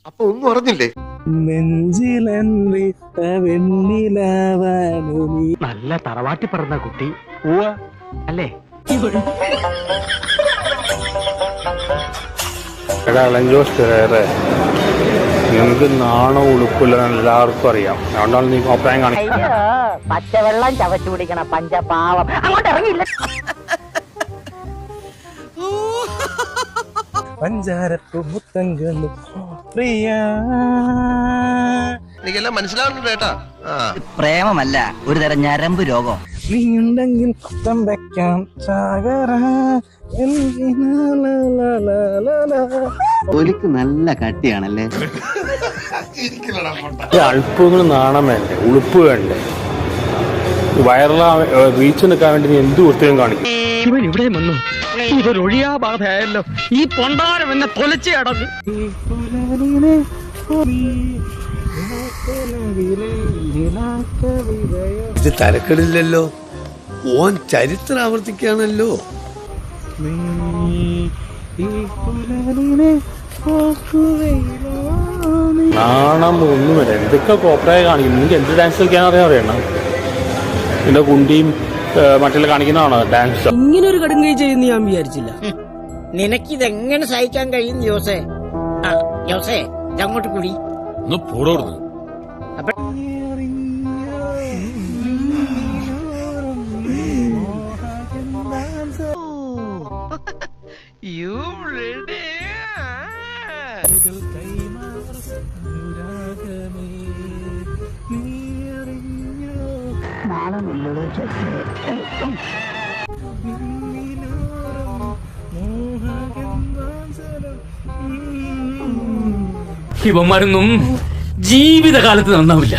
അപ്പൊ ഒന്നും അറിഞ്ഞില്ലേ? നല്ല തറവാട്ടി പറഞ്ഞ കുട്ടി അല്ലേ? നിനക്ക് നാണോ ഉളുപ്പില്ല എല്ലാവർക്കും അറിയാം. അതുകൊണ്ടാണ് നീ അഭിപ്രായം കാണിക്കുന്നത്. പച്ചവെള്ളം ചവച്ചു കുടിക്കണ പഞ്ചപാവം അങ്ങോട്ട് ഇറങ്ങിയില്ല. പഞ്ചാരപ്പൂ മുത്തങ്ങളും പ്രിയ എനിക്കെല്ലാം മനസ്സിലാവുന്നുണ്ട് കേട്ടാ. പ്രേമമല്ല ഒരു തരം ഞരമ്പ് രോഗം. നീ ഉണ്ടെങ്കിൽ കുത്തം വെക്കാം സാഗര. തൊലിക്ക് നല്ല കട്ടിയാണല്ലേ. അല്പങ്ങൾ നാണം വേണ്ടേ, ഉളുപ്പ് വേണ്ടേ? വൈറലാ റീച്ച് നിൽക്കാൻ വേണ്ടി നീ എന്ത് വൃത്തിയും കാണിക്കും. ഇവൻ ഇവിടെ വന്നു. ഇതൊരു ഒഴിയാ ബാധയല്ലോ. ഈ പൊണ്ടാരം എന്നെ തൊലച്ച് അടങ്ങ്. ഇത് തരക്കെടില്ലല്ലോ, ഓൻ ചരിത്രം ആവർത്തിക്കുകയാണല്ലോ. നാണം ഒന്നുമില്ല. എന്തൊക്കെ കോപ്രായ കാണിക്കും. നിനക്ക് എന്ത് ഡാൻസ് കളിക്കാൻ അറിയണം? നിന്റെ കുണ്ടിയും മറ്റുള്ള കാണിക്കുന്നതാണോ ഡാൻസ്? ഇങ്ങനെ ഒരു കടുങ്കൈ ചെയ്യുന്ന ഞാൻ വിചാരിച്ചില്ല. നിനക്കിതെങ്ങനെ സഹിക്കാൻ കഴിയും ജോസേ? ജോസേ അങ്ങോട്ട് കൂടി ഇവന്മാരൊന്നും ജീവിതകാലത്ത് നന്നാവില്ല.